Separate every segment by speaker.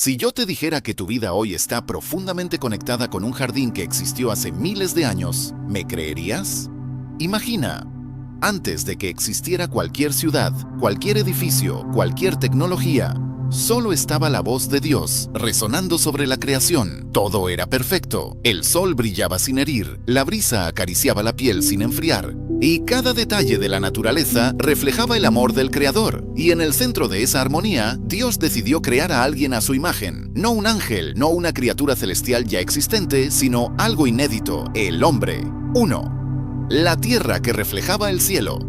Speaker 1: Si yo te dijera que tu vida hoy está profundamente conectada con un jardín que existió hace miles de años, ¿me creerías? Imagina, antes de que existiera cualquier ciudad, cualquier edificio, cualquier tecnología, solo estaba la voz de Dios resonando sobre la creación. Todo era perfecto. El sol brillaba sin herir, la brisa acariciaba la piel sin enfriar, y cada detalle de la naturaleza reflejaba el amor del Creador. Y en el centro de esa armonía, Dios decidió crear a alguien a su imagen. No un ángel, no una criatura celestial ya existente, sino algo inédito, el hombre. 1. La tierra que reflejaba el cielo.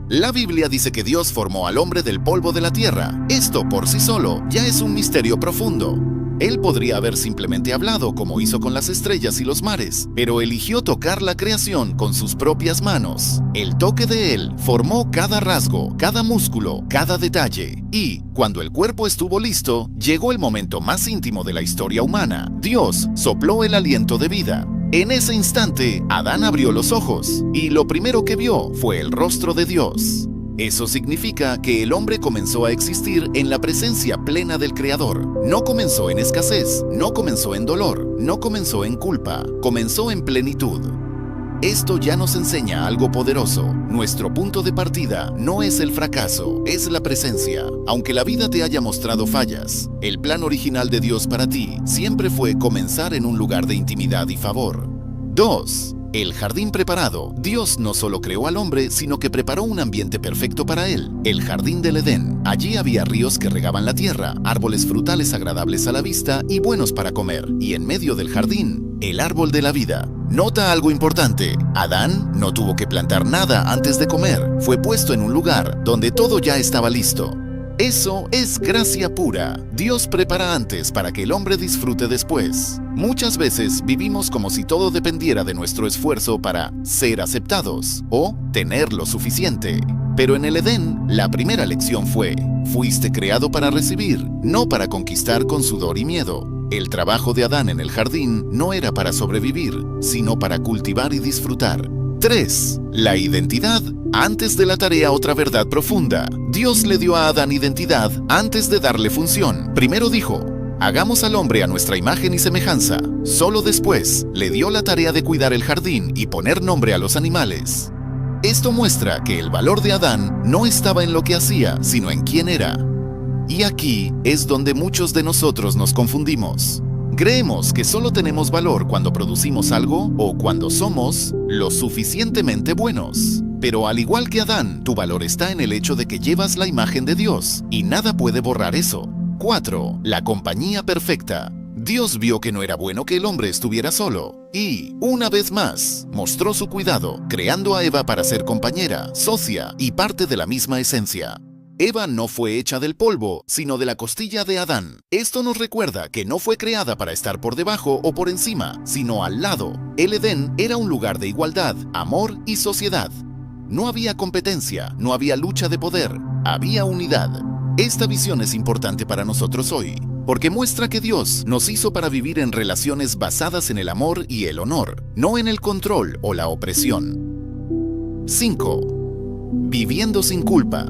Speaker 1: La Biblia dice que Dios formó al hombre del polvo de la tierra. Esto por sí solo ya es un misterio profundo. Él podría haber simplemente hablado como hizo con las estrellas y los mares, pero eligió tocar la creación con sus propias manos. El toque de Él formó cada rasgo, cada músculo, cada detalle. Y, cuando el cuerpo estuvo listo, llegó el momento más íntimo de la historia humana. Dios sopló el aliento de vida. En ese instante, Adán abrió los ojos, y lo primero que vio fue el rostro de Dios. Eso significa que el hombre comenzó a existir en la presencia plena del Creador. No comenzó en escasez, no comenzó en dolor, no comenzó en culpa, comenzó en plenitud. Esto ya nos enseña algo poderoso. Nuestro punto de partida no es el fracaso, es la presencia. Aunque la vida te haya mostrado fallas, el plan original de Dios para ti siempre fue comenzar en un lugar de intimidad y favor. 2. El jardín preparado. Dios no solo creó al hombre, sino que preparó un ambiente perfecto para él. El jardín del Edén. Allí había ríos que regaban la tierra, árboles frutales agradables a la vista y buenos para comer. Y en medio del jardín, el árbol de la vida. Nota algo importante. Adán no tuvo que plantar nada antes de comer. Fue puesto en un lugar donde todo ya estaba listo. Eso es gracia pura. Dios prepara antes para que el hombre disfrute después. Muchas veces vivimos como si todo dependiera de nuestro esfuerzo para ser aceptados o tener lo suficiente. Pero en el Edén, la primera lección fue: fuiste creado para recibir, no para conquistar con sudor y miedo. El trabajo de Adán en el jardín no era para sobrevivir, sino para cultivar y disfrutar. 3. La identidad antes de la tarea. Otra verdad profunda. Dios le dio a Adán identidad antes de darle función. Primero dijo: hagamos al hombre a nuestra imagen y semejanza. Solo después le dio la tarea de cuidar el jardín y poner nombre a los animales. Esto muestra que el valor de Adán no estaba en lo que hacía, sino en quién era. Y aquí es donde muchos de nosotros nos confundimos. Creemos que solo tenemos valor cuando producimos algo o cuando somos lo suficientemente buenos. Pero al igual que Adán, tu valor está en el hecho de que llevas la imagen de Dios, y nada puede borrar eso. 4. La compañía perfecta. Dios vio que no era bueno que el hombre estuviera solo, y, una vez más, mostró su cuidado, creando a Eva para ser compañera, socia y parte de la misma esencia. Eva no fue hecha del polvo, sino de la costilla de Adán. Esto nos recuerda que no fue creada para estar por debajo o por encima, sino al lado. El Edén era un lugar de igualdad, amor y sociedad. No había competencia, no había lucha de poder, había unidad. Esta visión es importante para nosotros hoy, porque muestra que Dios nos hizo para vivir en relaciones basadas en el amor y el honor, no en el control o la opresión. 5. Viviendo sin culpa.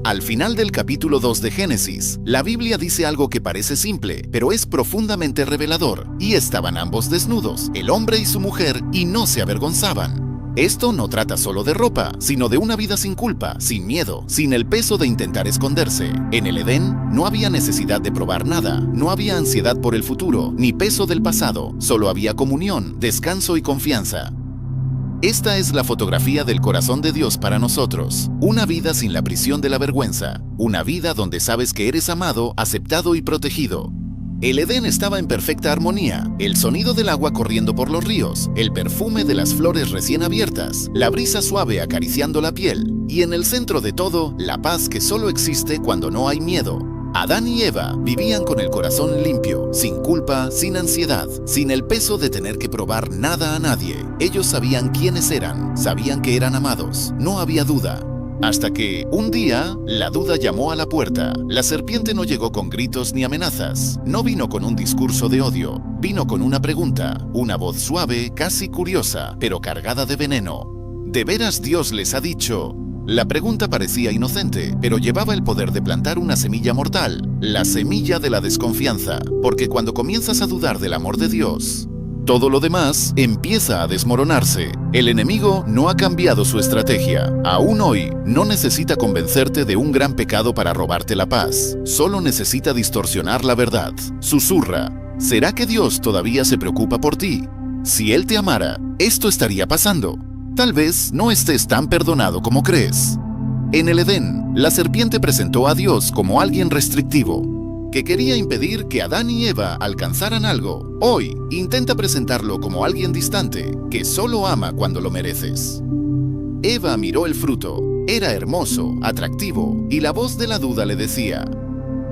Speaker 1: Al final del capítulo 2 de Génesis, la Biblia dice algo que parece simple, pero es profundamente revelador. Y estaban ambos desnudos, el hombre y su mujer, y no se avergonzaban. Esto no trata solo de ropa, sino de una vida sin culpa, sin miedo, sin el peso de intentar esconderse. En el Edén no había necesidad de probar nada, no había ansiedad por el futuro, ni peso del pasado, solo había comunión, descanso y confianza. Esta es la fotografía del corazón de Dios para nosotros. Una vida sin la prisión de la vergüenza. Una vida donde sabes que eres amado, aceptado y protegido. El Edén estaba en perfecta armonía. El sonido del agua corriendo por los ríos, el perfume de las flores recién abiertas, la brisa suave acariciando la piel. Y en el centro de todo, la paz que solo existe cuando no hay miedo. Adán y Eva vivían con el corazón limpio, sin culpa, sin ansiedad, sin el peso de tener que probar nada a nadie. Ellos sabían quiénes eran, sabían que eran amados, no había duda. Hasta que, un día, la duda llamó a la puerta. La serpiente no llegó con gritos ni amenazas, no vino con un discurso de odio, vino con una pregunta, una voz suave, casi curiosa, pero cargada de veneno. ¿De veras Dios les ha dicho: La pregunta parecía inocente, pero llevaba el poder de plantar una semilla mortal, la semilla de la desconfianza, porque cuando comienzas a dudar del amor de Dios, todo lo demás empieza a desmoronarse. El enemigo no ha cambiado su estrategia. Aún hoy, no necesita convencerte de un gran pecado para robarte la paz. Solo necesita distorsionar la verdad. Susurra: ¿será que Dios todavía se preocupa por ti? Si Él te amara, esto estaría pasando. Tal vez no estés tan perdonado como crees. En el Edén, la serpiente presentó a Dios como alguien restrictivo, que quería impedir que Adán y Eva alcanzaran algo. Hoy, intenta presentarlo como alguien distante, que solo ama cuando lo mereces. Eva miró el fruto. Era hermoso, atractivo, y la voz de la duda le decía: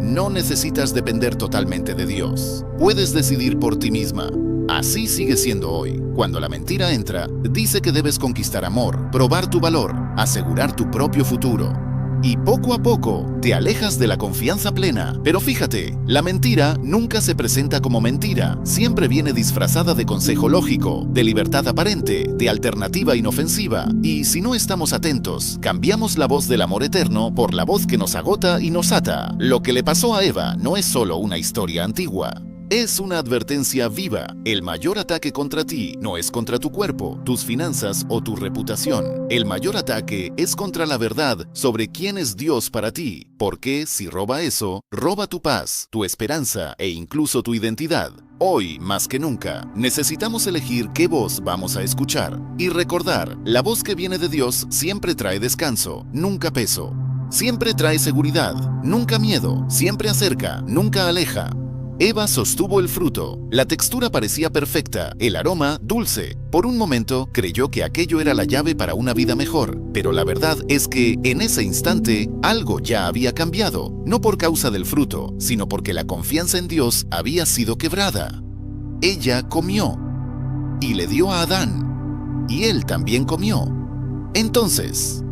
Speaker 1: no necesitas depender totalmente de Dios. Puedes decidir por ti misma. Así sigue siendo hoy. Cuando la mentira entra, dice que debes conquistar amor, probar tu valor, asegurar tu propio futuro. Y poco a poco te alejas de la confianza plena. Pero fíjate, la mentira nunca se presenta como mentira. Siempre viene disfrazada de consejo lógico, de libertad aparente, de alternativa inofensiva. Y si no estamos atentos, cambiamos la voz del amor eterno por la voz que nos agota y nos ata. Lo que le pasó a Eva no es solo una historia antigua. Es una advertencia viva. El mayor ataque contra ti no es contra tu cuerpo, tus finanzas o tu reputación. El mayor ataque es contra la verdad sobre quién es Dios para ti. Porque si roba eso, roba tu paz, tu esperanza e incluso tu identidad. Hoy, más que nunca, necesitamos elegir qué voz vamos a escuchar. Y recordar, la voz que viene de Dios siempre trae descanso, nunca peso. Siempre trae seguridad, nunca miedo. Siempre acerca, nunca aleja. Eva sostuvo el fruto. La textura parecía perfecta, el aroma dulce. Por un momento creyó que aquello era la llave para una vida mejor, pero la verdad es que en ese instante algo ya había cambiado, no por causa del fruto, sino porque la confianza en Dios había sido quebrada. Ella comió y le dio a Adán, y él también comió. Entonces,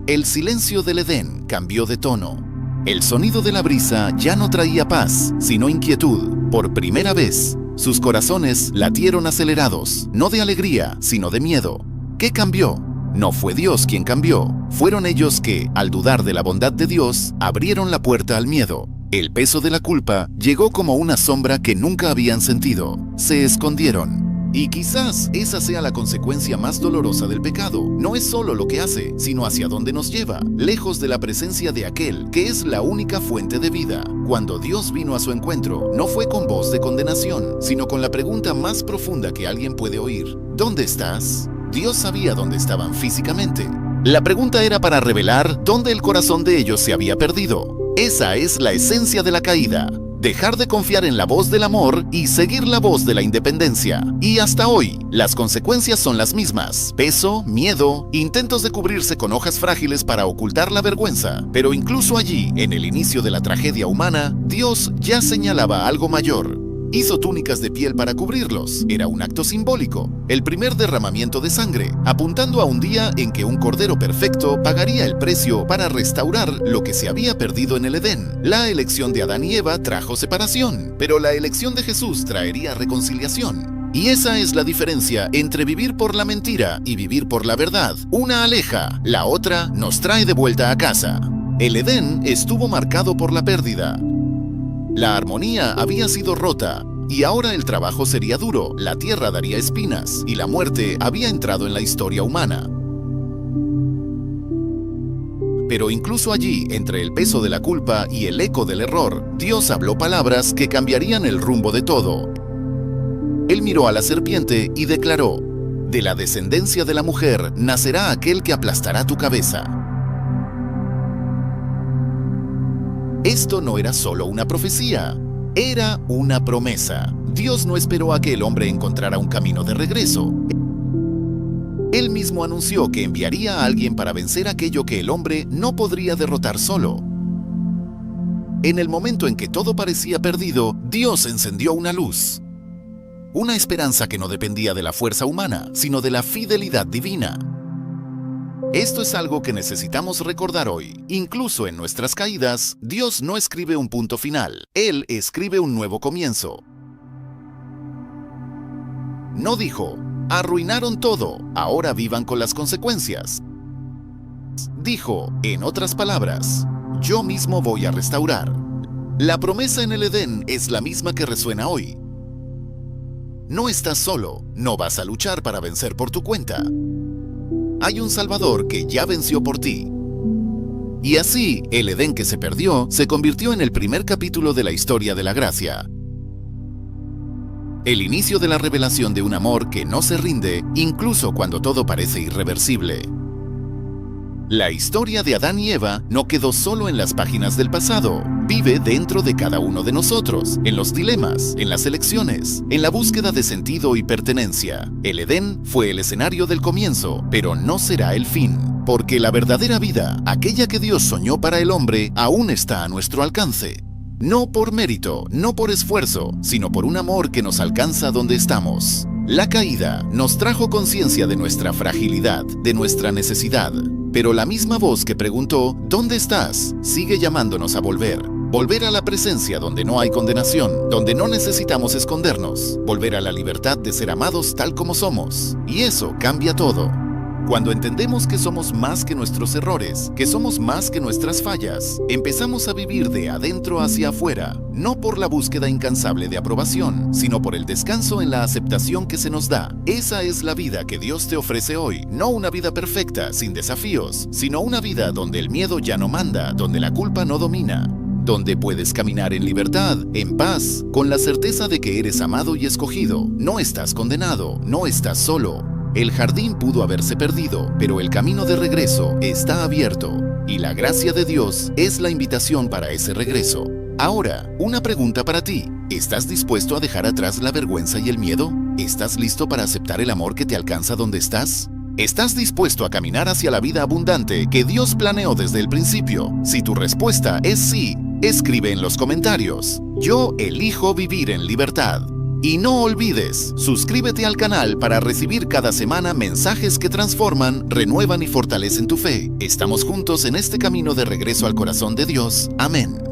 Speaker 1: el silencio del Edén cambió de tono. El sonido de la brisa ya no traía paz, sino inquietud. Por primera vez, sus corazones latieron acelerados, no de alegría, sino de miedo. ¿Qué cambió? No fue Dios quien cambió. Fueron ellos que, al dudar de la bondad de Dios, abrieron la puerta al miedo. El peso de la culpa llegó como una sombra que nunca habían sentido. Se escondieron. Y quizás esa sea la consecuencia más dolorosa del pecado. No es solo lo que hace, sino hacia dónde nos lleva, lejos de la presencia de aquel que es la única fuente de vida. Cuando Dios vino a su encuentro, no fue con voz de condenación, sino con la pregunta más profunda que alguien puede oír: ¿dónde estás? Dios sabía dónde estaban físicamente. La pregunta era para revelar dónde el corazón de ellos se había perdido. Esa es la esencia de la caída. Dejar de confiar en la voz del amor y seguir la voz de la independencia. Y hasta hoy, las consecuencias son las mismas: peso, miedo, intentos de cubrirse con hojas frágiles para ocultar la vergüenza. Pero incluso allí, en el inicio de la tragedia humana, Dios ya señalaba algo mayor. Hizo túnicas de piel para cubrirlos. Era un acto simbólico, el primer derramamiento de sangre, apuntando a un día en que un cordero perfecto pagaría el precio para restaurar lo que se había perdido en el Edén. La elección de Adán y Eva trajo separación, pero la elección de Jesús traería reconciliación. Y esa es la diferencia entre vivir por la mentira y vivir por la verdad. Una aleja, la otra nos trae de vuelta a casa. El Edén estuvo marcado por la pérdida. La armonía había sido rota, y ahora el trabajo sería duro, la tierra daría espinas, y la muerte había entrado en la historia humana. Pero incluso allí, entre el peso de la culpa y el eco del error, Dios habló palabras que cambiarían el rumbo de todo. Él miró a la serpiente y declaró: de la descendencia de la mujer nacerá aquel que aplastará tu cabeza. Esto no era solo una profecía, era una promesa. Dios no esperó a que el hombre encontrara un camino de regreso. Él mismo anunció que enviaría a alguien para vencer aquello que el hombre no podría derrotar solo. En el momento en que todo parecía perdido, Dios encendió una luz. Una esperanza que no dependía de la fuerza humana, sino de la fidelidad divina. Esto es algo que necesitamos recordar hoy. Incluso en nuestras caídas, Dios no escribe un punto final. Él escribe un nuevo comienzo. No dijo: arruinaron todo, ahora vivan con las consecuencias. Dijo, en otras palabras, yo mismo voy a restaurar. La promesa en el Edén es la misma que resuena hoy. No estás solo, no vas a luchar para vencer por tu cuenta. Hay un Salvador que ya venció por ti. Y así, el Edén que se perdió se convirtió en el primer capítulo de la historia de la gracia. El inicio de la revelación de un amor que no se rinde, incluso cuando todo parece irreversible. La historia de Adán y Eva no quedó solo en las páginas del pasado. Vive dentro de cada uno de nosotros, en los dilemas, en las elecciones, en la búsqueda de sentido y pertenencia. El Edén fue el escenario del comienzo, pero no será el fin. Porque la verdadera vida, aquella que Dios soñó para el hombre, aún está a nuestro alcance. No por mérito, no por esfuerzo, sino por un amor que nos alcanza donde estamos. La caída nos trajo conciencia de nuestra fragilidad, de nuestra necesidad. Pero la misma voz que preguntó, ¿dónde estás?, sigue llamándonos a volver. Volver a la presencia donde no hay condenación, donde no necesitamos escondernos. Volver a la libertad de ser amados tal como somos. Y eso cambia todo. Cuando entendemos que somos más que nuestros errores, que somos más que nuestras fallas, empezamos a vivir de adentro hacia afuera, no por la búsqueda incansable de aprobación, sino por el descanso en la aceptación que se nos da. Esa es la vida que Dios te ofrece hoy, no una vida perfecta, sin desafíos, sino una vida donde el miedo ya no manda, donde la culpa no domina, donde puedes caminar en libertad, en paz, con la certeza de que eres amado y escogido. No estás condenado, no estás solo. El jardín pudo haberse perdido, pero el camino de regreso está abierto, y la gracia de Dios es la invitación para ese regreso. Ahora, una pregunta para ti. ¿Estás dispuesto a dejar atrás la vergüenza y el miedo? ¿Estás listo para aceptar el amor que te alcanza donde estás? ¿Estás dispuesto a caminar hacia la vida abundante que Dios planeó desde el principio? Si tu respuesta es sí, escribe en los comentarios: yo elijo vivir en libertad. Y no olvides, suscríbete al canal para recibir cada semana mensajes que transforman, renuevan y fortalecen tu fe. Estamos juntos en este camino de regreso al corazón de Dios. Amén.